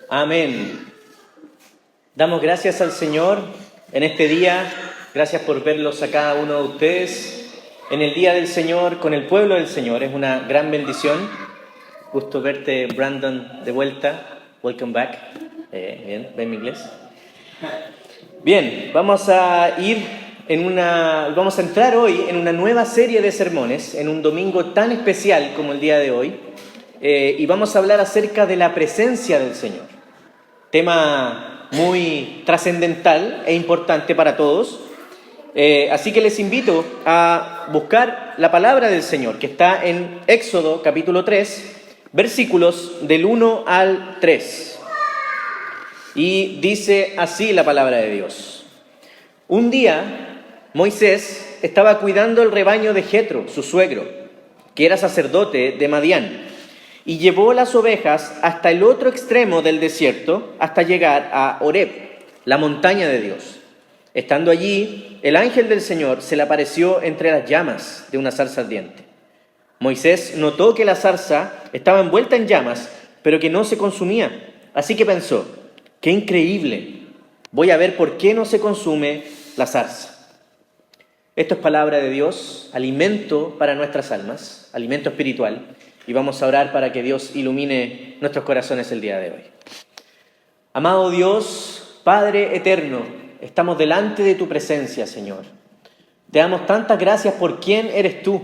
Amén. Damos gracias al Señor en este día. Gracias por verlos a cada uno de ustedes en el día del Señor, con el pueblo del Señor. Es una gran bendición. Gusto verte, Brandon, de vuelta. Welcome back. Bien, ¿ven mi inglés? Bien, vamos a entrar hoy en una nueva serie de sermones, en un domingo tan especial como el día de hoy, y vamos a hablar acerca de la presencia del Señor. Tema muy trascendental e importante para todos, así que les invito a buscar la palabra del Señor, que está en Éxodo capítulo 3, versículos del 1 al 3. Y dice así la palabra de Dios. Un día, Moisés estaba cuidando el rebaño de Jetro, su suegro, que era sacerdote de Madián, y llevó las ovejas hasta el otro extremo del desierto, hasta llegar a Horeb, la montaña de Dios. Estando allí, el ángel del Señor se le apareció entre las llamas de una zarza ardiente. Moisés notó que la zarza estaba envuelta en llamas, pero que no se consumía. Así que pensó: ¡qué increíble! Voy a ver por qué no se consume la zarza. Esto es palabra de Dios, alimento para nuestras almas, alimento espiritual. Y vamos a orar para que Dios ilumine nuestros corazones el día de hoy. Amado Dios, Padre eterno, estamos delante de tu presencia, Señor. Te damos tantas gracias por quién eres tú,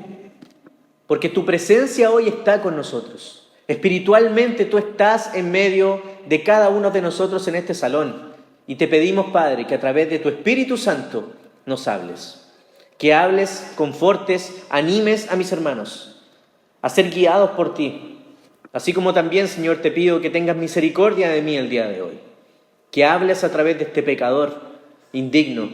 porque tu presencia hoy está con nosotros. Espiritualmente tú estás en medio de cada uno de nosotros en este salón. Y te pedimos, Padre, que a través de tu Espíritu Santo nos hables. Que hables, confortes, animes a mis hermanos a ser guiados por ti. Así como también, Señor, te pido que tengas misericordia de mí el día de hoy. Que hables a través de este pecador indigno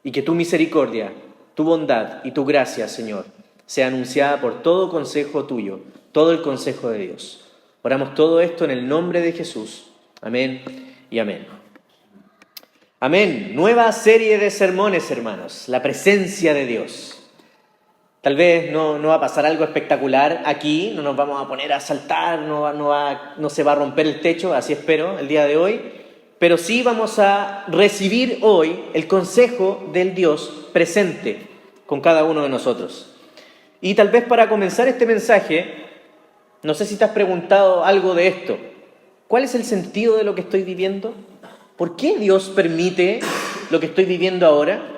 y que tu misericordia, tu bondad y tu gracia, Señor, sea anunciada por todo consejo tuyo, todo el consejo de Dios. Oramos todo esto en el nombre de Jesús. Amén y amén. Amén. Nueva serie de sermones, hermanos. La presencia de Dios. Tal vez no va a pasar algo espectacular aquí, no nos vamos a poner a saltar, no se va a romper el techo, así espero, el día de hoy. Pero sí vamos a recibir hoy el consejo del Dios presente con cada uno de nosotros. Y tal vez para comenzar este mensaje, no sé si te has preguntado algo de esto. ¿Cuál es el sentido de lo que estoy viviendo? ¿Por qué Dios permite lo que estoy viviendo ahora?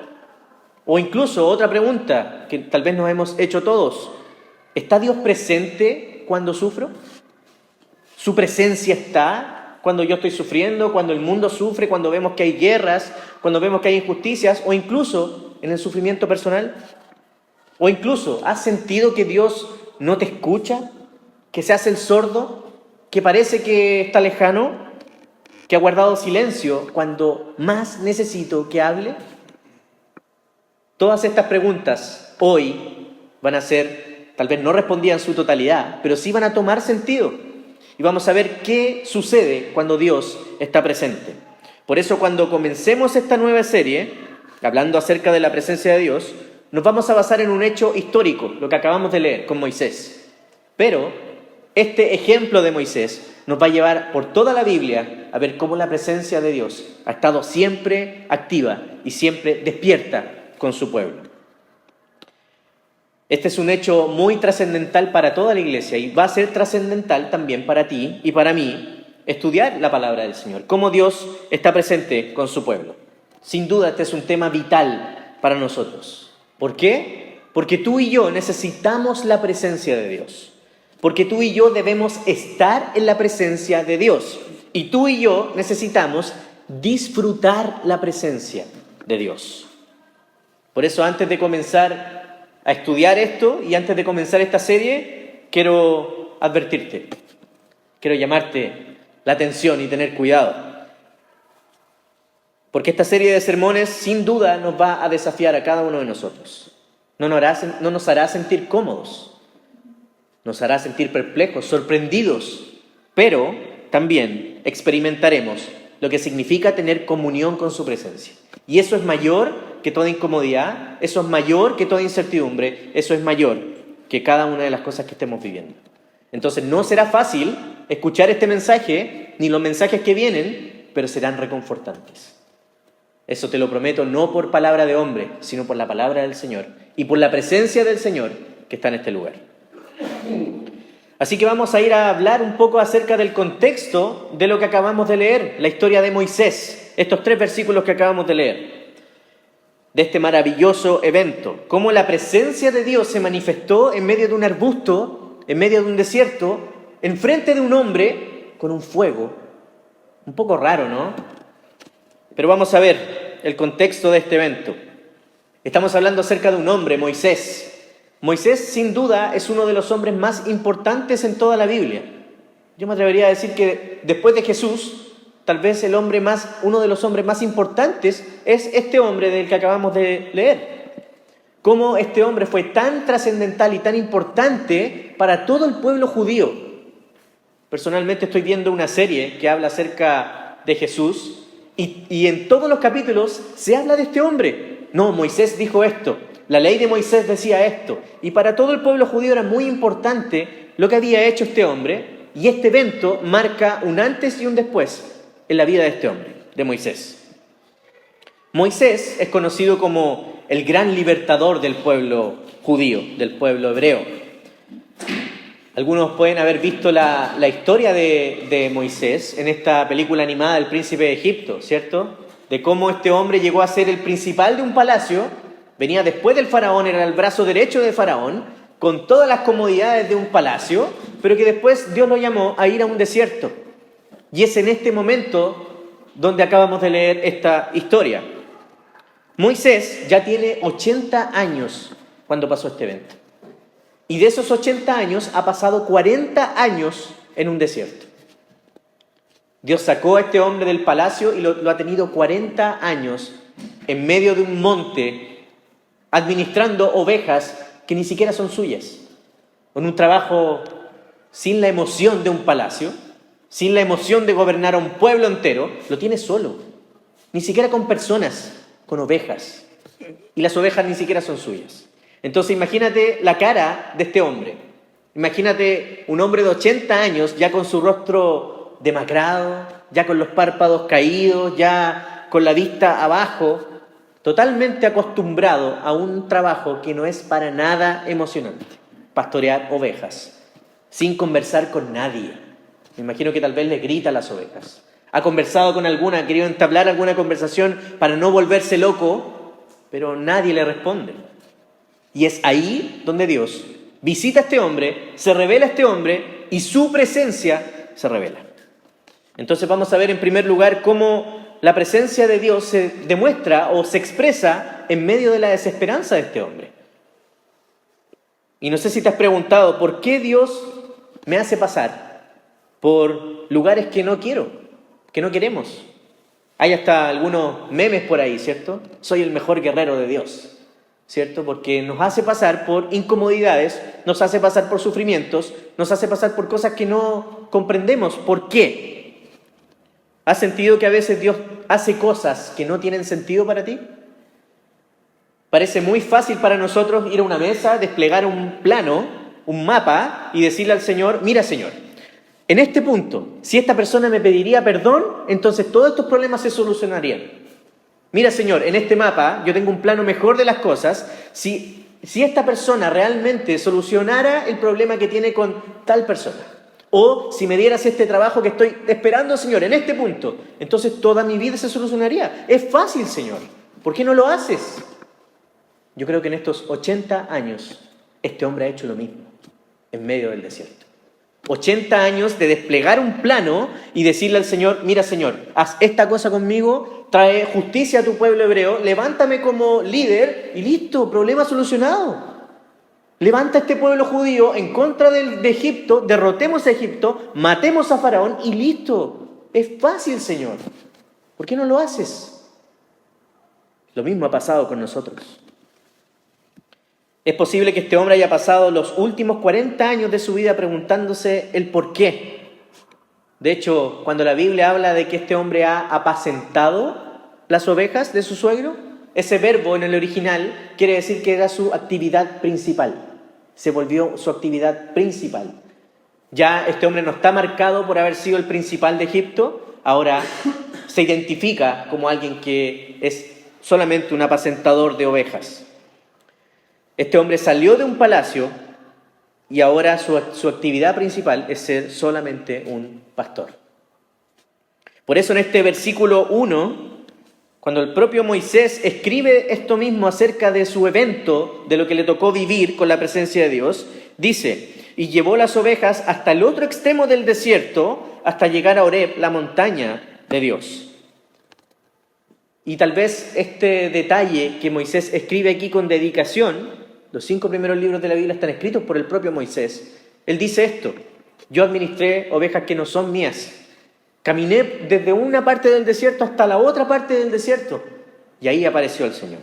O incluso otra pregunta que tal vez nos hemos hecho todos. ¿Está Dios presente cuando sufro? ¿Su presencia está cuando yo estoy sufriendo, cuando el mundo sufre, cuando vemos que hay guerras, cuando vemos que hay injusticias, o incluso en el sufrimiento personal? ¿O incluso has sentido que Dios no te escucha, que se hace el sordo, que parece que está lejano, que ha guardado silencio cuando más necesito que hable? Todas estas preguntas hoy van a ser, tal vez no respondidas en su totalidad, pero sí van a tomar sentido. Y vamos a ver qué sucede cuando Dios está presente. Por eso cuando comencemos esta nueva serie, hablando acerca de la presencia de Dios, nos vamos a basar en un hecho histórico, lo que acabamos de leer con Moisés. Pero este ejemplo de Moisés nos va a llevar por toda la Biblia a ver cómo la presencia de Dios ha estado siempre activa y siempre despierta con su pueblo. Este es un hecho muy trascendental para toda la iglesia y va a ser trascendental también para ti y para mí estudiar la palabra del Señor, cómo Dios está presente con su pueblo. Sin duda este es un tema vital para nosotros. ¿Por qué? Porque tú y yo necesitamos la presencia de Dios. Porque tú y yo debemos estar en la presencia de Dios. Y tú y yo necesitamos disfrutar la presencia de Dios. Por eso, antes de comenzar a estudiar esto y antes de comenzar esta serie, quiero advertirte, quiero llamarte la atención y tener cuidado. Porque esta serie de sermones, sin duda, nos va a desafiar a cada uno de nosotros. No nos hará sentir cómodos, nos hará sentir perplejos, sorprendidos, pero también experimentaremos lo que significa tener comunión con su presencia. Y eso es mayor que toda incomodidad, eso es mayor que toda incertidumbre, eso es mayor que cada una de las cosas que estemos viviendo. Entonces no será fácil, escuchar este mensaje, ni los mensajes que vienen, pero serán reconfortantes. Eso te lo prometo, no por palabra de hombre, sino por la palabra del Señor y por la presencia del Señor que está en este lugar. Así que vamos a ir a hablar un poco acerca del contexto de lo que acabamos de leer, la historia de Moisés, estos 3 versículos que acabamos de leer, de este maravilloso evento, cómo la presencia de Dios se manifestó en medio de un arbusto, en medio de un desierto, enfrente de un hombre con un fuego. Un poco raro, ¿no? Pero vamos a ver el contexto de este evento. Estamos hablando acerca de un hombre, Moisés. Moisés, sin duda, es uno de los hombres más importantes en toda la Biblia. Yo me atrevería a decir que después de Jesús, tal vez uno de los hombres más importantes es este hombre del que acabamos de leer. Cómo este hombre fue tan trascendental y tan importante para todo el pueblo judío. Personalmente estoy viendo una serie que habla acerca de Jesús y en todos los capítulos se habla de este hombre. No, Moisés dijo esto. La ley de Moisés decía esto, y para todo el pueblo judío era muy importante lo que había hecho este hombre, y este evento marca un antes y un después en la vida de este hombre, de Moisés. Moisés es conocido como el gran libertador del pueblo judío, del pueblo hebreo. Algunos pueden haber visto la historia de Moisés en esta película animada El Príncipe de Egipto, ¿cierto? De cómo este hombre llegó a ser el principal de un palacio. Venía después del faraón, era el brazo derecho de faraón, con todas las comodidades de un palacio, pero que después Dios lo llamó a ir a un desierto. Y es en este momento donde acabamos de leer esta historia. Moisés ya tiene 80 años cuando pasó este evento. Y de esos 80 años ha pasado 40 años en un desierto. Dios sacó a este hombre del palacio y lo ha tenido 40 años en medio de un monte, administrando ovejas que ni siquiera son suyas, con un trabajo sin la emoción de un palacio, sin la emoción de gobernar a un pueblo entero. Lo tiene solo, ni siquiera con personas, con ovejas, y las ovejas ni siquiera son suyas. Entonces imagínate la cara de este hombre, imagínate un hombre de 80 años ya con su rostro demacrado, ya con los párpados caídos, ya con la vista abajo, totalmente acostumbrado a un trabajo que no es para nada emocionante, pastorear ovejas, sin conversar con nadie. Me imagino que tal vez le grita a las ovejas. Ha conversado con alguna, ha querido entablar alguna conversación para no volverse loco, pero nadie le responde. Y es ahí donde Dios visita a este hombre, se revela a este hombre y su presencia se revela. Entonces vamos a ver en primer lugar cómo la presencia de Dios se demuestra o se expresa en medio de la desesperanza de este hombre. Y no sé si te has preguntado, ¿por qué Dios me hace pasar por lugares que no quiero, que no queremos? Hay hasta algunos memes por ahí, ¿cierto? Soy el mejor guerrero de Dios, ¿cierto? Porque nos hace pasar por incomodidades, nos hace pasar por sufrimientos, nos hace pasar por cosas que no comprendemos. ¿Por qué? ¿Has sentido que a veces Dios hace cosas que no tienen sentido para ti? Parece muy fácil para nosotros ir a una mesa, desplegar un plano, un mapa y decirle al Señor, mira Señor, en este punto, si esta persona me pediría perdón, entonces todos estos problemas se solucionarían. Mira Señor, en este mapa yo tengo un plano mejor de las cosas. Si esta persona realmente solucionara el problema que tiene con tal persona, o si me dieras este trabajo que estoy esperando, Señor, en este punto, entonces toda mi vida se solucionaría. Es fácil, Señor. ¿Por qué no lo haces? Yo creo que en estos 80 años este hombre ha hecho lo mismo en medio del desierto. 80 años de desplegar un plano y decirle al Señor, mira Señor, haz esta cosa conmigo, trae justicia a tu pueblo hebreo, levántame como líder y listo, problema solucionado. Levanta a este pueblo judío en contra de Egipto, derrotemos a Egipto, matemos a Faraón y listo. Es fácil, Señor. ¿Por qué no lo haces? Lo mismo ha pasado con nosotros. Es posible que este hombre haya pasado los últimos 40 años de su vida preguntándose el por qué. De hecho, cuando la Biblia habla de que este hombre ha apacentado las ovejas de su suegro, ese verbo en el original quiere decir que era su actividad principal. Se volvió su actividad principal. Ya este hombre no está marcado por haber sido el principal de Egipto, ahora se identifica como alguien que es solamente un apacentador de ovejas. Este hombre salió de un palacio y ahora su actividad principal es ser solamente un pastor. Por eso en este versículo 1, cuando el propio Moisés escribe esto mismo acerca de su evento, de lo que le tocó vivir con la presencia de Dios, dice: y llevó las ovejas hasta el otro extremo del desierto, hasta llegar a Horeb, la montaña de Dios. Y tal vez este detalle que Moisés escribe aquí con dedicación, los 5 primeros libros de la Biblia están escritos por el propio Moisés. Él dice esto: yo administré ovejas que no son mías. Caminé desde una parte del desierto hasta la otra parte del desierto. Y ahí apareció el Señor.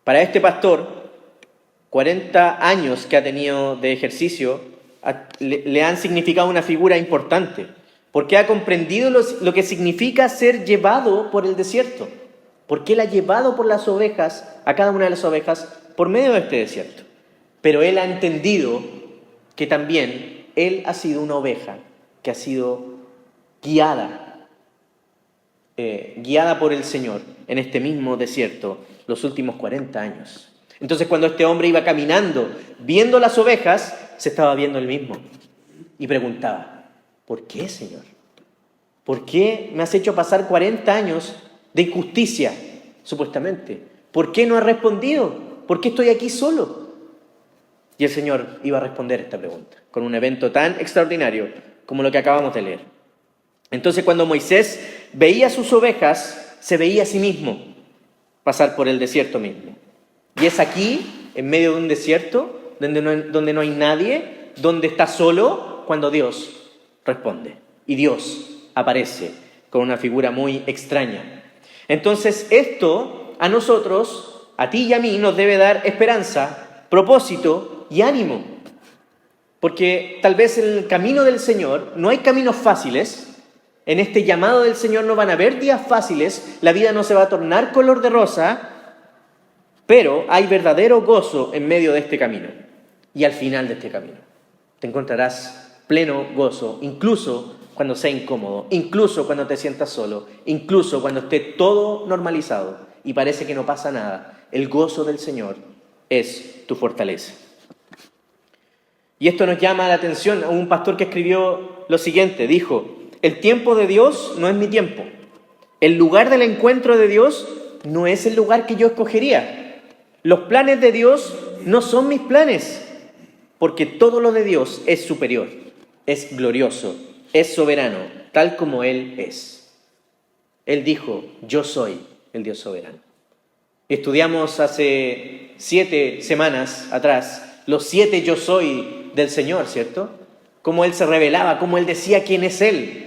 Para este pastor, 40 años que ha tenido de ejercicio le han significado una figura importante, porque ha comprendido lo que significa ser llevado por el desierto, porque él ha llevado por las ovejas, a cada una de las ovejas, por medio de este desierto. Pero él ha entendido que también él ha sido una oveja que ha sido guiada por el Señor en este mismo desierto los últimos 40 años. Entonces, cuando este hombre iba caminando, viendo las ovejas, se estaba viendo él mismo y preguntaba: ¿por qué, Señor? ¿Por qué me has hecho pasar 40 años de injusticia, supuestamente? ¿Por qué no has respondido? ¿Por qué estoy aquí solo? Y el Señor iba a responder esta pregunta con un evento tan extraordinario como lo que acabamos de leer. Entonces, cuando Moisés veía sus ovejas, se veía a sí mismo pasar por el desierto mismo. Y es aquí, en medio de un desierto, donde no hay nadie, donde está solo, cuando Dios responde. Y Dios aparece con una figura muy extraña. Entonces, esto a nosotros, a ti y a mí, nos debe dar esperanza, propósito y ánimo. Porque tal vez en el camino del Señor no hay caminos fáciles. En este llamado del Señor no van a haber días fáciles, la vida no se va a tornar color de rosa, pero hay verdadero gozo en medio de este camino. Y al final de este camino te encontrarás pleno gozo, incluso cuando sea incómodo, incluso cuando te sientas solo, incluso cuando esté todo normalizado y parece que no pasa nada. El gozo del Señor es tu fortaleza. Y esto nos llama la atención a un pastor que escribió lo siguiente, dijo: el tiempo de Dios no es mi tiempo. El lugar del encuentro de Dios no es el lugar que yo escogería. Los planes de Dios no son mis planes, porque todo lo de Dios es superior, es glorioso, es soberano, tal como Él es. Él dijo: yo soy el Dios soberano. Estudiamos hace 7 semanas atrás los 7 yo soy del Señor, ¿cierto? Cómo Él se revelaba, cómo Él decía quién es Él.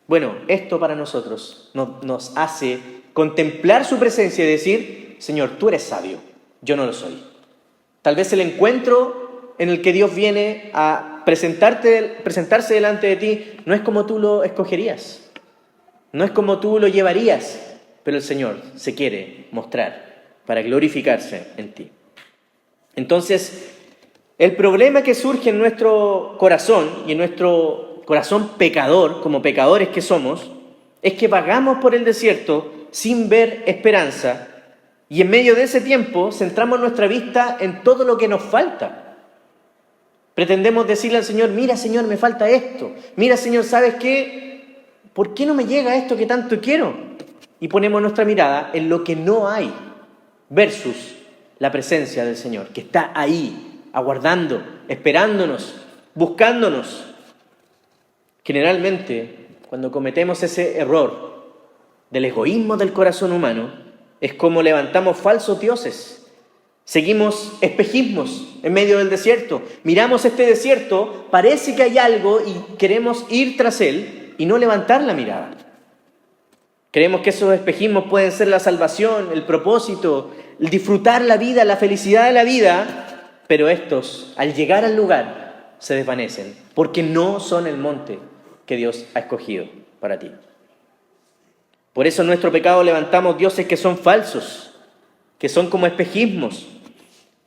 Bueno, esto para nosotros nos hace contemplar su presencia y decir: Señor, tú eres sabio, yo no lo soy. Tal vez el encuentro en el que Dios viene a presentarse delante de ti no es como tú lo escogerías, no es como tú lo llevarías, pero el Señor se quiere mostrar para glorificarse en ti. Entonces, el problema que surge en nuestro corazón y en nuestro corazón pecador, como pecadores que somos, es que vagamos por el desierto sin ver esperanza y en medio de ese tiempo centramos nuestra vista en todo lo que nos falta. Pretendemos decirle al Señor: mira, Señor, me falta esto. Mira, Señor, ¿sabes qué? ¿Por qué no me llega esto que tanto quiero? Y ponemos nuestra mirada en lo que no hay versus la presencia del Señor, que está ahí, aguardando, esperándonos, buscándonos. Generalmente, cuando cometemos ese error del egoísmo del corazón humano, es como levantamos falsos dioses. Seguimos espejismos en medio del desierto. Miramos este desierto, parece que hay algo y queremos ir tras él y no levantar la mirada. Creemos que esos espejismos pueden ser la salvación, el propósito, el disfrutar la vida, la felicidad de la vida, pero estos, al llegar al lugar, se desvanecen, porque no son el monte que Dios ha escogido para ti. Por eso en nuestro pecado levantamos dioses que son falsos, que son como espejismos.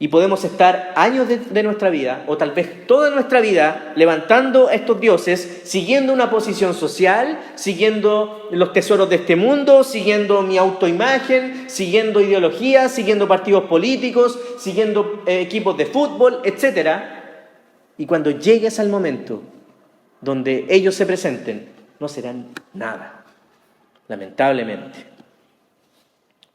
Y podemos estar años de nuestra vida, o tal vez toda nuestra vida, levantando a estos dioses, siguiendo una posición social, siguiendo los tesoros de este mundo, siguiendo mi autoimagen, siguiendo ideologías, siguiendo partidos políticos, siguiendo equipos de fútbol, etc. Y cuando llegues al momento donde ellos se presenten, no serán nada, lamentablemente.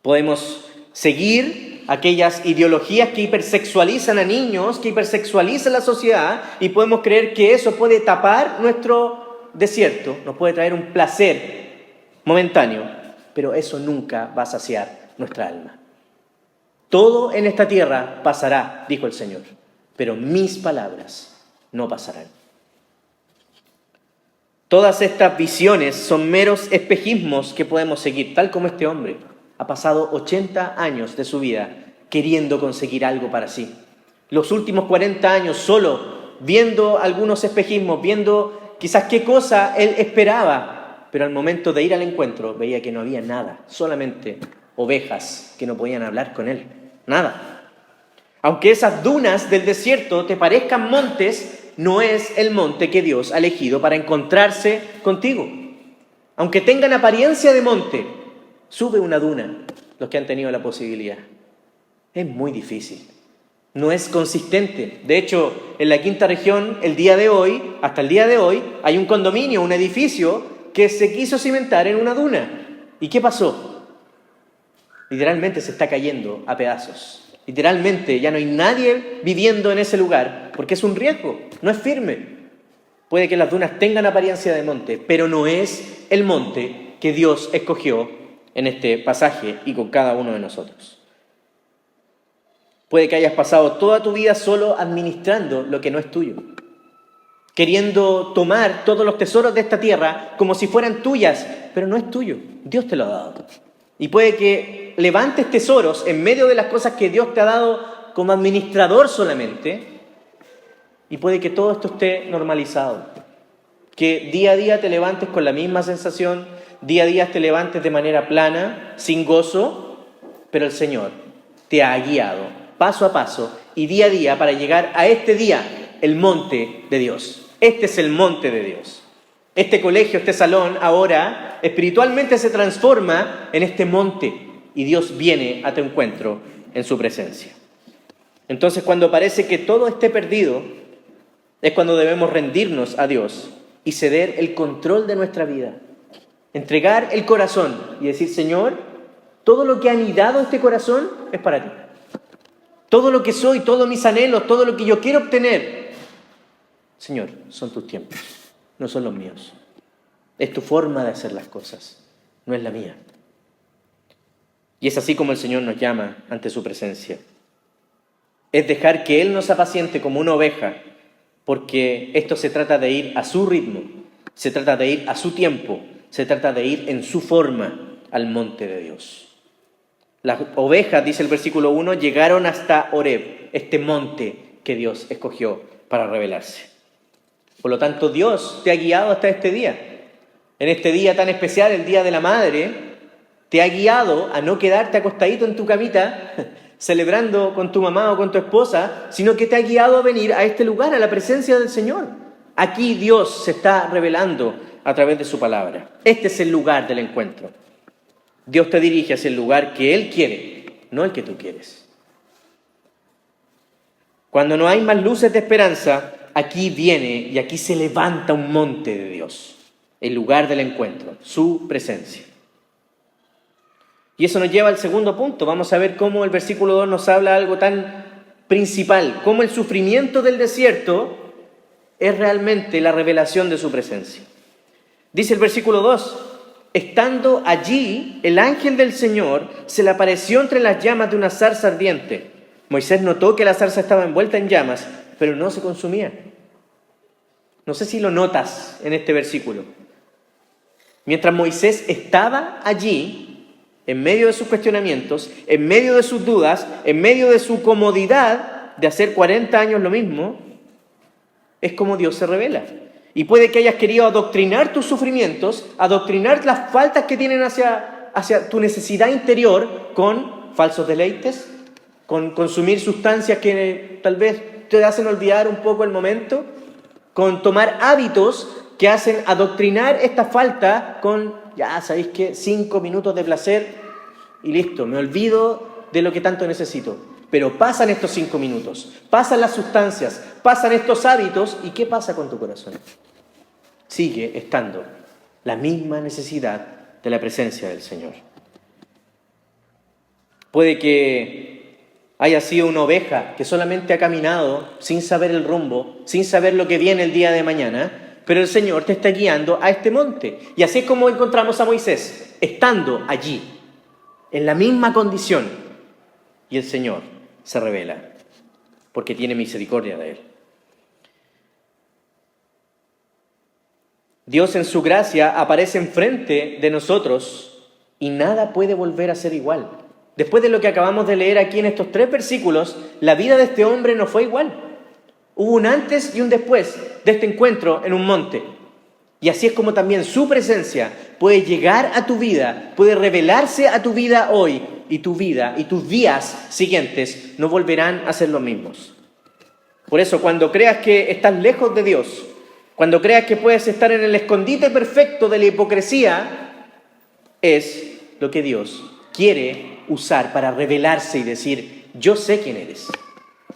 Podemos seguir aquellas ideologías que hipersexualizan a niños, que hipersexualizan la sociedad, y podemos creer que eso puede tapar nuestro desierto, nos puede traer un placer momentáneo, pero eso nunca va a saciar nuestra alma. Todo en esta tierra pasará, dijo el Señor, pero mis palabras no pasarán. Todas estas visiones son meros espejismos que podemos seguir, tal como este hombre ha pasado 80 años de su vida queriendo conseguir algo para sí. Los últimos 40 años solo viendo algunos espejismos, viendo quizás qué cosa él esperaba, pero al momento de ir al encuentro veía que no había nada, solamente ovejas que no podían hablar con él, nada. Aunque esas dunas del desierto te parezcan montes, no es el monte que Dios ha elegido para encontrarse contigo. Aunque tengan apariencia de monte, sube una duna los que han tenido la posibilidad. Es muy difícil. No es consistente. De hecho, en la quinta región, hasta el día de hoy, hay un condominio, un edificio que se quiso cimentar en una duna. ¿Y qué pasó? Literalmente se está cayendo a pedazos. Literalmente ya no hay nadie viviendo en ese lugar porque es un riesgo, no es firme. Puede que las dunas tengan apariencia de monte, pero no es el monte que Dios escogió en este pasaje y con cada uno de nosotros. Puede que hayas pasado toda tu vida solo administrando lo que no es tuyo, queriendo tomar todos los tesoros de esta tierra como si fueran tuyas, pero no es tuyo, Dios te lo ha dado. Y puede que levantes tesoros en medio de las cosas que Dios te ha dado como administrador solamente, y puede que todo esto esté normalizado, que día a día te levantes con la misma sensación, día a día te levantes de manera plana, sin gozo, pero el Señor te ha guiado paso a paso y día a día para llegar a este día, el monte de Dios. Este es el monte de Dios. Este colegio, este salón, ahora espiritualmente se transforma en este monte y Dios viene a tu encuentro en su presencia. Entonces, cuando parece que todo esté perdido, es cuando debemos rendirnos a Dios y ceder el control de nuestra vida. Entregar el corazón y decir, Señor, todo lo que ha anidado este corazón es para ti. Todo lo que soy, todos mis anhelos, todo lo que yo quiero obtener, Señor, son tus tiempos, no son los míos. Es tu forma de hacer las cosas, no es la mía. Y es así como el Señor nos llama ante su presencia. Es dejar que Él nos apaciente como una oveja, porque esto se trata de ir a su ritmo, se trata de ir a su tiempo, se trata de ir en su forma al monte de Dios. Las ovejas, dice el versículo 1, llegaron hasta Horeb, este monte que Dios escogió para revelarse. Por lo tanto, Dios te ha guiado hasta este día. En este día tan especial, el Día de la Madre, te ha guiado a no quedarte acostadito en tu camita celebrando con tu mamá o con tu esposa, sino que te ha guiado a venir a este lugar, a la presencia del Señor. Aquí Dios se está revelando a través de su palabra. Este es el lugar del encuentro. Dios te dirige hacia el lugar que Él quiere, no el que tú quieres. Cuando no hay más luces de esperanza, aquí viene y aquí se levanta un monte de Dios, el lugar del encuentro, su presencia. Y eso nos lleva al segundo punto. Vamos a ver cómo el versículo 2 nos habla algo tan principal, cómo el sufrimiento del desierto es realmente la revelación de su presencia. Dice el versículo 2, estando allí, el ángel del Señor se le apareció entre las llamas de una zarza ardiente. Moisés notó que la zarza estaba envuelta en llamas, pero no se consumía. No sé si lo notas en este versículo. Mientras Moisés estaba allí, en medio de sus cuestionamientos, en medio de sus dudas, en medio de su comodidad de hacer 40 años lo mismo, es como Dios se revela. Y puede que hayas querido adoctrinar tus sufrimientos, adoctrinar las faltas que tienen hacia tu necesidad interior con falsos deleites, con consumir sustancias que tal vez te hacen olvidar un poco el momento, con tomar hábitos que hacen adoctrinar esta falta con, ya sabéis que 5 minutos de placer y listo, me olvido de lo que tanto necesito. Pero pasan estos 5 minutos, pasan las sustancias, pasan estos hábitos, ¿y qué pasa con tu corazón? Sigue estando la misma necesidad de la presencia del Señor. Puede que haya sido una oveja que solamente ha caminado sin saber el rumbo, sin saber lo que viene el día de mañana, pero el Señor te está guiando a este monte. Y así es como encontramos a Moisés, estando allí, en la misma condición, y el Señor se revela, porque tiene misericordia de él. Dios en su gracia aparece enfrente de nosotros y nada puede volver a ser igual. Después de lo que acabamos de leer aquí en estos 3 versículos, la vida de este hombre no fue igual. Hubo un antes y un después de este encuentro en un monte. Y así es como también su presencia puede llegar a tu vida, puede revelarse a tu vida hoy, y tu vida y tus días siguientes no volverán a ser los mismos. Por eso, cuando creas que estás lejos de Dios, cuando creas que puedes estar en el escondite perfecto de la hipocresía, es lo que Dios quiere usar para revelarse y decir, yo sé quién eres,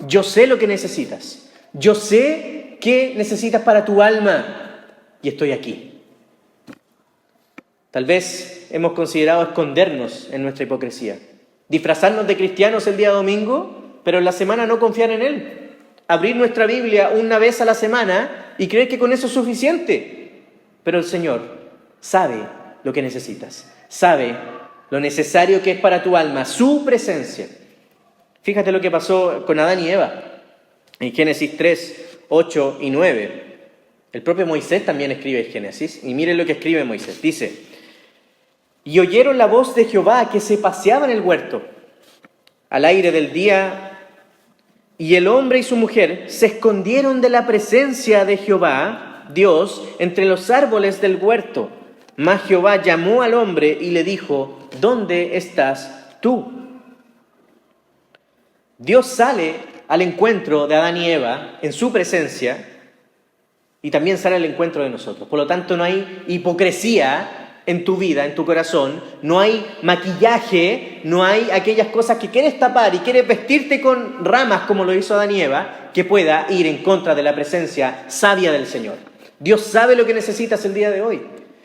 yo sé lo que necesitas, yo sé qué necesitas para tu alma y estoy aquí. Tal vez hemos considerado escondernos en nuestra hipocresía, disfrazarnos de cristianos el día domingo, pero en la semana no confiar en Él, abrir nuestra Biblia una vez a la semana y creer que con eso es suficiente. Pero el Señor sabe lo que necesitas, sabe lo necesario que es para tu alma, su presencia. Fíjate lo que pasó con Adán y Eva en Génesis 3, 8 y 9. El propio Moisés también escribe en Génesis, y miren lo que escribe Moisés. Dice: y oyeron la voz de Jehová que se paseaba en el huerto al aire del día, y el hombre y su mujer se escondieron de la presencia de Jehová, Dios, entre los árboles del huerto. Mas Jehová llamó al hombre y le dijo: ¿dónde estás tú? Dios sale al encuentro de Adán y Eva en su presencia y también sale al encuentro de nosotros. Por lo tanto, no hay hipocresía en tu vida, en tu corazón, no hay maquillaje, no hay aquellas cosas que quieres tapar y quieres vestirte con ramas como lo hizo Adán y Eva, que pueda ir en contra de la presencia sabia del Señor. Dios sabe lo que necesitas el día de hoy.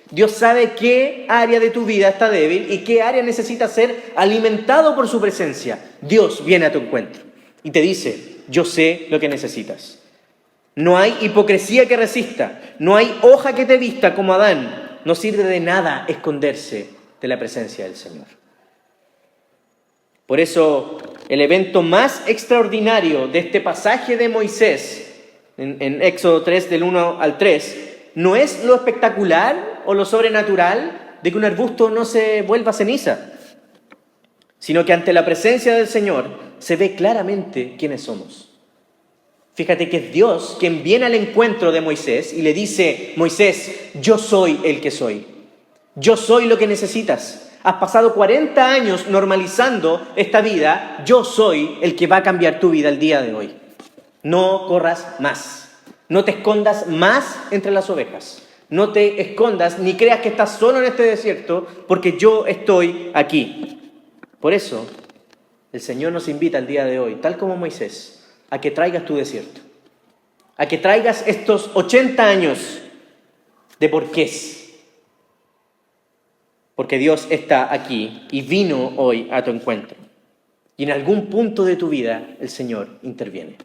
Dios sabe qué área de tu vida está débil y qué área necesita ser alimentado por su presencia. Dios viene a tu encuentro y te dice: yo sé lo que necesitas. No hay hipocresía que resista, no hay hoja que te vista como Adán. No sirve de nada esconderse de la presencia del Señor. Por eso, el evento más extraordinario de este pasaje de Moisés, en Éxodo 3, del 1 al 3, no es lo espectacular o lo sobrenatural de que un arbusto no se vuelva ceniza, sino que ante la presencia del Señor se ve claramente quiénes somos. Fíjate que es Dios quien viene al encuentro de Moisés y le dice: Moisés, yo soy el que soy. Yo soy lo que necesitas. Has pasado 40 años normalizando esta vida. Yo soy el que va a cambiar tu vida el día de hoy. No corras más. No te escondas más entre las ovejas. No te escondas ni creas que estás solo en este desierto, porque yo estoy aquí. Por eso, el Señor nos invita el día de hoy, tal como Moisés, a que traigas tu desierto, a que traigas estos 80 años de porqués, porque Dios está aquí y vino hoy a tu encuentro. Y en algún punto de tu vida el Señor interviene.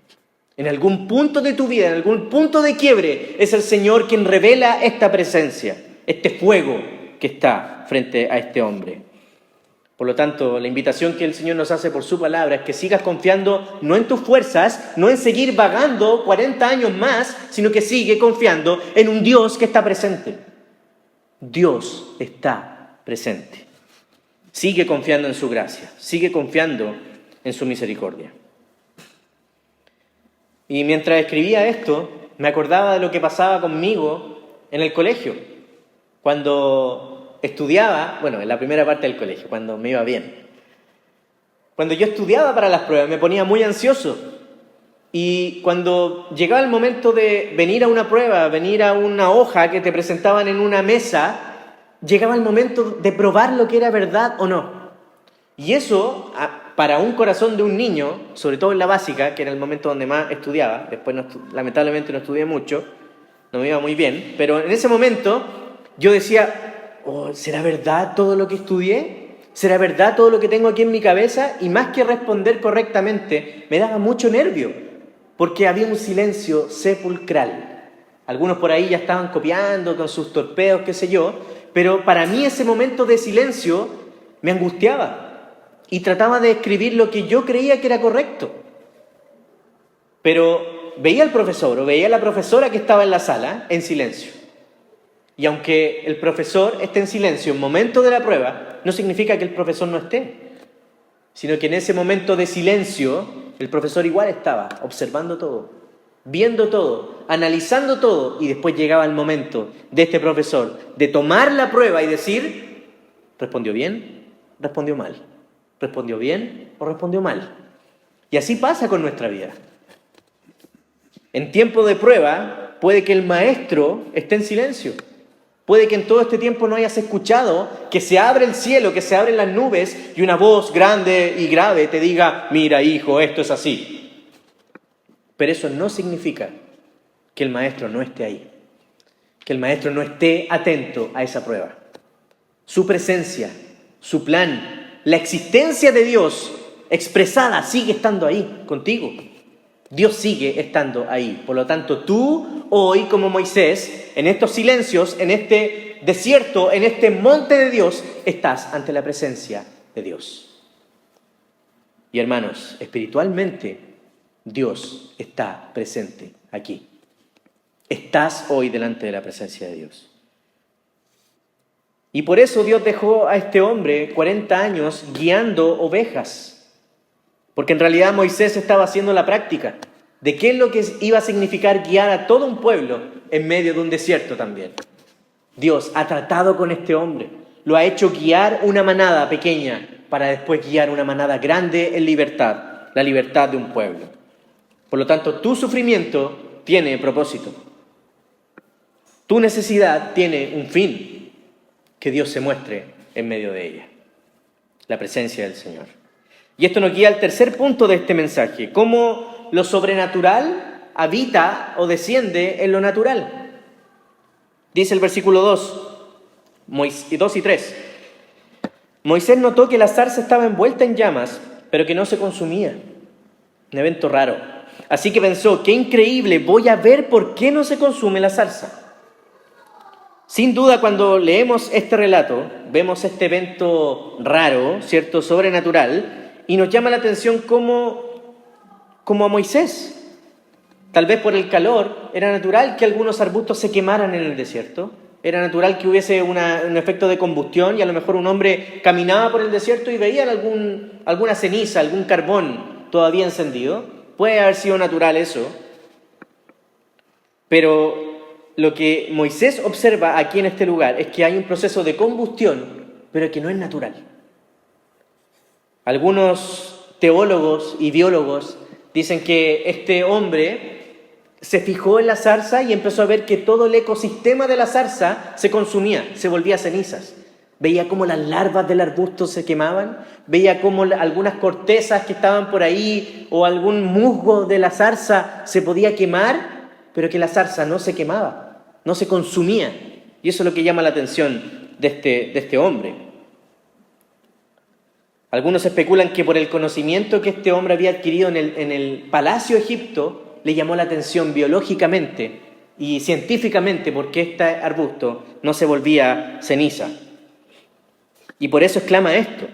En algún punto de tu vida, en algún punto de quiebre, es el Señor quien revela esta presencia, este fuego que está frente a este hombre. Por lo tanto, la invitación que el Señor nos hace por su palabra es que sigas confiando no en tus fuerzas, no en seguir vagando 40 años más, sino que sigue confiando en un Dios que está presente. Dios está presente. Sigue confiando en su gracia, sigue confiando en su misericordia. Y mientras escribía esto, me acordaba de lo que pasaba conmigo en el colegio, cuando estudiaba, en la primera parte del colegio, cuando me iba bien. cuando yo estudiaba para las pruebas me ponía muy ansioso. Y cuando llegaba el momento de venir a una prueba, venir a una hoja que te presentaban en una mesa, llegaba el momento de probar lo que era verdad o no. Y eso, para un corazón de un niño, sobre todo en la básica, que era el momento donde más estudiaba, después lamentablemente no estudié mucho, no me iba muy bien, pero en ese momento yo decía, ¿será verdad todo lo que estudié? ¿Será verdad todo lo que tengo aquí en mi cabeza? Y más que responder correctamente, me daba mucho nervio, porque había un silencio sepulcral. Algunos por ahí ya estaban copiando con sus torpedos, qué sé yo, pero para mí ese momento de silencio me angustiaba y trataba de escribir lo que yo creía que era correcto. Pero veía al profesor o veía a la profesora que estaba en la sala en silencio. Y aunque el profesor esté en silencio en momento de la prueba, no significa que el profesor no esté, sino que en ese momento de silencio el profesor igual estaba observando todo, viendo todo, analizando todo, y después llegaba el momento de este profesor de tomar la prueba y decir, ¿respondió bien? ¿Respondió mal? ¿Respondió bien o respondió mal? Y así pasa con nuestra vida. En tiempo de prueba puede que el maestro esté en silencio. Puede que en todo este tiempo no hayas escuchado que se abre el cielo, que se abren las nubes y una voz grande y grave te diga, mira hijo, esto es así. Pero eso no significa que el maestro no esté ahí, que el maestro no esté atento a esa prueba. Su presencia, su plan, la existencia de Dios expresada sigue estando ahí contigo. Dios sigue estando ahí. Por lo tanto, tú hoy, como Moisés, en estos silencios, en este desierto, en este monte de Dios, estás ante la presencia de Dios. Y hermanos, espiritualmente, Dios está presente aquí. Estás hoy delante de la presencia de Dios. Y por eso Dios dejó a este hombre 40 años guiando ovejas. Porque en realidad Moisés estaba haciendo la práctica de qué es lo que iba a significar guiar a todo un pueblo en medio de un desierto también. Dios ha tratado con este hombre, lo ha hecho guiar una manada pequeña para después guiar una manada grande en libertad, la libertad de un pueblo. Por lo tanto, tu sufrimiento tiene propósito. Tu necesidad tiene un fin, que Dios se muestre en medio de ella, la presencia del Señor. Y esto nos guía al tercer punto de este mensaje, cómo lo sobrenatural habita o desciende en lo natural. Dice el versículo 2 y 3. Moisés notó que la zarza estaba envuelta en llamas, pero que no se consumía. Un evento raro. Así que pensó, qué increíble, voy a ver por qué no se consume la zarza. Sin duda, cuando leemos este relato, vemos este evento raro, ¿cierto?, sobrenatural, y nos llama la atención como a Moisés. Tal vez por el calor, era natural que algunos arbustos se quemaran en el desierto, era natural que hubiese un efecto de combustión y a lo mejor un hombre caminaba por el desierto y veía alguna ceniza, algún carbón todavía encendido. Puede haber sido natural eso, pero lo que Moisés observa aquí en este lugar es que hay un proceso de combustión, pero que no es natural. Algunos teólogos y biólogos dicen que este hombre se fijó en la zarza y empezó a ver que todo el ecosistema de la zarza se consumía, se volvía cenizas. Veía cómo las larvas del arbusto se quemaban, veía cómo algunas cortezas que estaban por ahí o algún musgo de la zarza se podía quemar, pero que la zarza no se quemaba, no se consumía. Y eso es lo que llama la atención de este hombre. Algunos especulan que por el conocimiento que este hombre había adquirido en el palacio de Egipto, le llamó la atención biológicamente y científicamente porque este arbusto no se volvía ceniza. Y por eso exclama esto.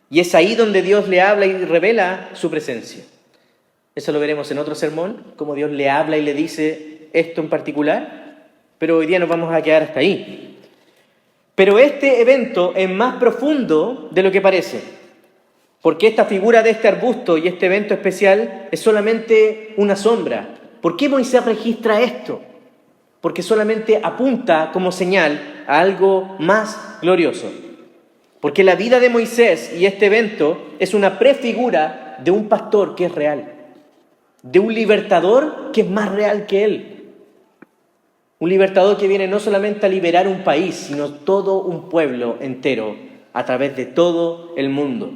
Y es ahí donde Dios le habla y revela su presencia. Eso lo veremos en otro sermón, cómo Dios le habla y le dice esto en particular, pero hoy día nos vamos a quedar hasta ahí. Pero este evento es más profundo de lo que parece, porque esta figura de este arbusto y este evento especial es solamente una sombra. ¿Por qué Moisés registra esto? Porque solamente apunta como señal a algo más glorioso. Porque la vida de Moisés y este evento es una prefigura de un pastor que es real, de un libertador que es más real que él. Un libertador que viene no solamente a liberar un país, sino todo un pueblo entero a través de todo el mundo.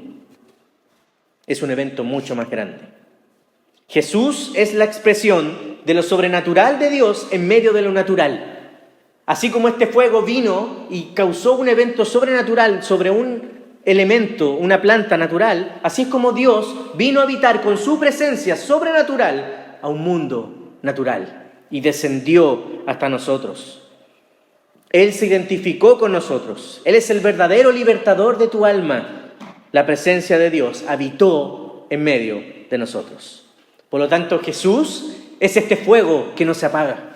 Es un evento mucho más grande. Jesús es la expresión de lo sobrenatural de Dios en medio de lo natural. Así como este fuego vino y causó un evento sobrenatural sobre un elemento, una planta natural, así es como Dios vino a habitar con su presencia sobrenatural a un mundo natural y descendió hasta nosotros. Él se identificó con nosotros. Él es el verdadero libertador de tu alma. La presencia de Dios habitó en medio de nosotros. Por lo tanto, Jesús es este fuego que no se apaga.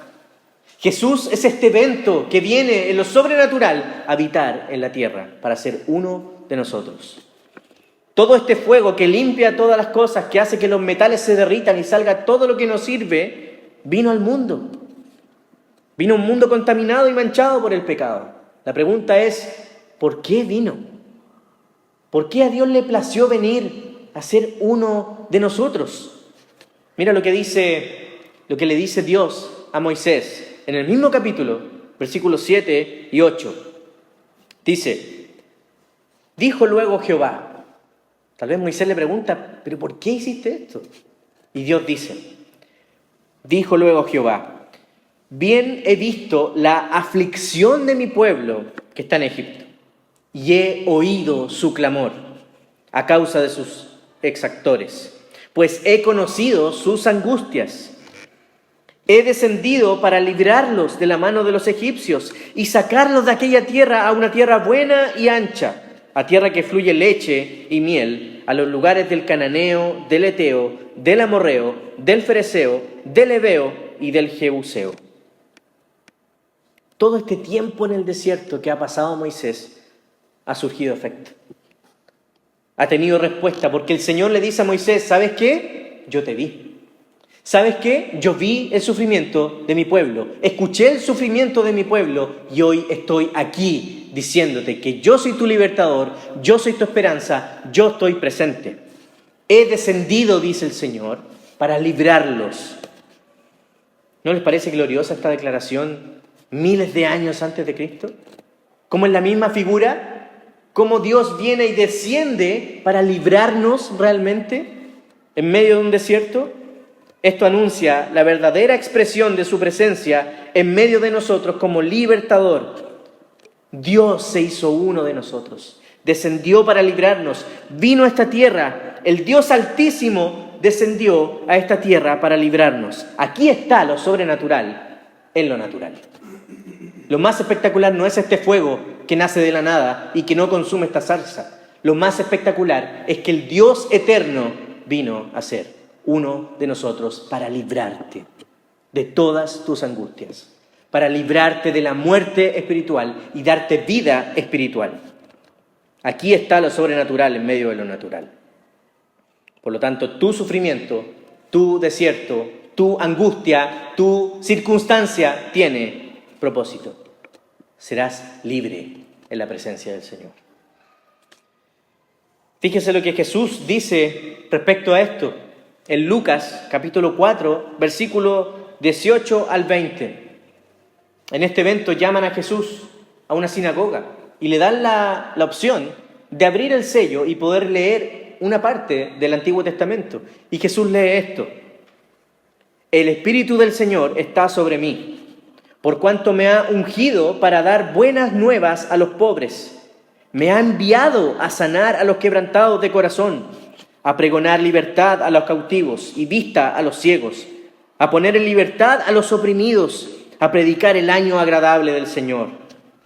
Jesús es este evento que viene en lo sobrenatural a habitar en la tierra para ser uno de nosotros. Todo este fuego que limpia todas las cosas, que hace que los metales se derritan y salga todo lo que nos sirve, vino al mundo. Vino un mundo contaminado y manchado por el pecado. La pregunta es, ¿por qué vino? ¿Por qué a Dios le plació venir a ser uno de nosotros? Mira lo que le dice Dios a Moisés. En el mismo capítulo, versículos 7 y 8, dice, dijo luego Jehová. Tal vez Moisés le pregunta, ¿pero por qué hiciste esto? Y Dios dice, dijo luego Jehová, bien he visto la aflicción de mi pueblo que está en Egipto, y he oído su clamor a causa de sus exactores, pues he conocido sus angustias. He descendido para librarlos de la mano de los egipcios y sacarlos de aquella tierra a una tierra buena y ancha, a tierra que fluye leche y miel, a los lugares del cananeo, del eteo, del amorreo, del fereceo, del heveo y del jebuseo. Todo este tiempo en el desierto que ha pasado Moisés ha surgido efecto. Ha tenido respuesta porque el Señor le dice a Moisés, ¿sabes qué? Yo te vi. ¿Sabes qué? Yo vi el sufrimiento de mi pueblo, escuché el sufrimiento de mi pueblo y hoy estoy aquí diciéndote que yo soy tu libertador, yo soy tu esperanza, yo estoy presente. He descendido, dice el Señor, para librarlos. ¿No les parece gloriosa esta declaración miles de años antes de Cristo? ¿Cómo es la misma figura? ¿Cómo Dios viene y desciende para librarnos realmente en medio de un desierto? Esto anuncia la verdadera expresión de su presencia en medio de nosotros como libertador. Dios se hizo uno de nosotros, descendió para librarnos, vino a esta tierra, el Dios Altísimo descendió a esta tierra para librarnos. Aquí está lo sobrenatural en lo natural. Lo más espectacular no es este fuego que nace de la nada y que no consume esta zarza. Lo más espectacular es que el Dios eterno vino a ser uno de nosotros para librarte de todas tus angustias, para librarte de la muerte espiritual y darte vida espiritual. Aquí está lo sobrenatural en medio de lo natural. Por lo tanto, tu sufrimiento, tu desierto, tu angustia, tu circunstancia tiene propósito. Serás libre en la presencia del Señor. Fíjese lo que Jesús dice respecto a esto. En Lucas, capítulo 4, versículo 18 al 20. En este evento llaman a Jesús a una sinagoga y le dan la opción de abrir el sello y poder leer una parte del Antiguo Testamento. Y Jesús lee esto. El Espíritu del Señor está sobre mí, por cuanto me ha ungido para dar buenas nuevas a los pobres. Me ha enviado a sanar a los quebrantados de corazón, a pregonar libertad a los cautivos y vista a los ciegos, a poner en libertad a los oprimidos, a predicar el año agradable del Señor.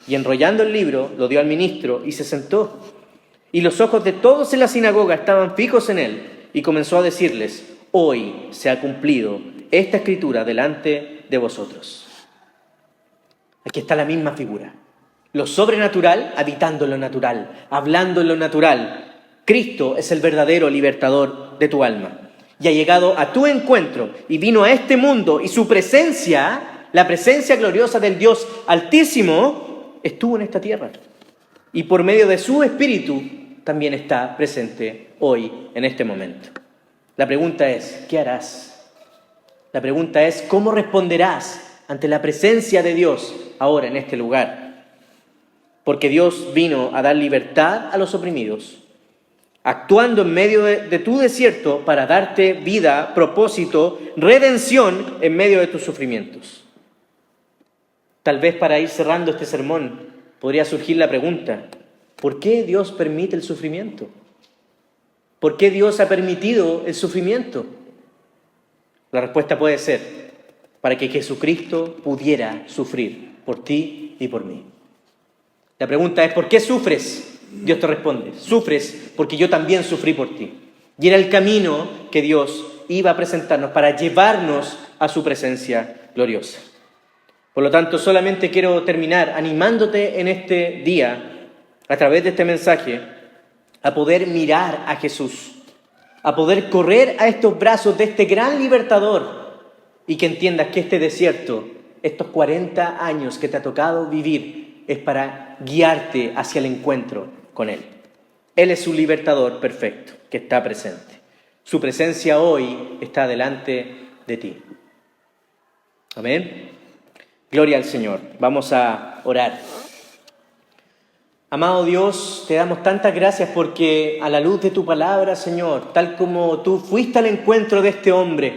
Y enrollando el libro, lo dio al ministro y se sentó. Y los ojos de todos en la sinagoga estaban fijos en él, y comenzó a decirles, hoy se ha cumplido esta escritura delante de vosotros. Aquí está la misma figura. Lo sobrenatural habitando en lo natural, hablando en lo natural. Cristo es el verdadero libertador de tu alma. Y ha llegado a tu encuentro y vino a este mundo y su presencia, la presencia gloriosa del Dios Altísimo, estuvo en esta tierra. y por medio de su Espíritu también está presente hoy, en este momento. La pregunta es, ¿qué harás? La pregunta es, ¿cómo responderás ante la presencia de Dios ahora en este lugar? Porque Dios vino a dar libertad a los oprimidos, actuando en medio de tu desierto para darte vida, propósito, redención en medio de tus sufrimientos. Tal vez para ir cerrando este sermón podría surgir la pregunta, ¿por qué Dios permite el sufrimiento? ¿Por qué Dios ha permitido el sufrimiento? La respuesta puede ser, para que Jesucristo pudiera sufrir por ti y por mí. La pregunta es, ¿por qué sufres? Dios te responde, sufres porque yo también sufrí por ti. Y era el camino que Dios iba a presentarnos para llevarnos a su presencia gloriosa. Por lo tanto, solamente quiero terminar animándote en este día, a través de este mensaje, a poder mirar a Jesús, a poder correr a estos brazos de este gran libertador y que entiendas que este desierto, estos 40 años que te ha tocado vivir, es para guiarte hacia el encuentro con Él. Él es un libertador perfecto que está presente. Su presencia hoy está delante de ti. Amén. Gloria al Señor. Vamos a orar. Amado Dios, te damos tantas gracias porque a la luz de tu palabra, Señor, tal como tú fuiste al encuentro de este hombre,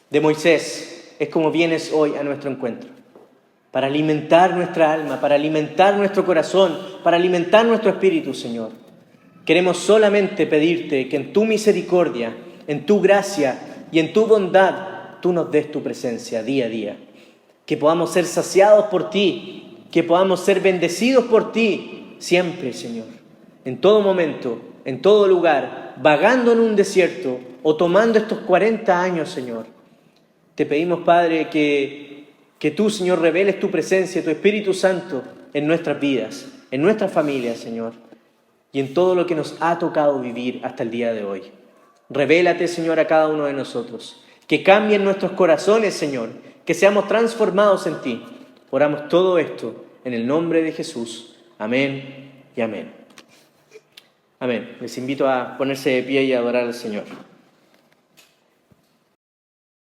de Moisés, es como vienes hoy a nuestro encuentro. Para alimentar nuestra alma, para alimentar nuestro corazón, para alimentar nuestro espíritu, Señor. Queremos solamente pedirte que en tu misericordia, en tu gracia y en tu bondad, tú nos des tu presencia día a día. Que podamos ser saciados por ti, que podamos ser bendecidos por ti siempre, Señor. En todo momento, en todo lugar, vagando en un desierto o tomando estos 40 años, Señor. Te pedimos, Padre, que tú, Señor, reveles tu presencia, tu Espíritu Santo en nuestras vidas, en nuestras familias, Señor, y en todo lo que nos ha tocado vivir hasta el día de hoy. Revélate, Señor, a cada uno de nosotros. Que cambien nuestros corazones, Señor, que seamos transformados en ti. Oramos todo esto en el nombre de Jesús. Amén y amén. Amén. Les invito a ponerse de pie y a adorar al Señor.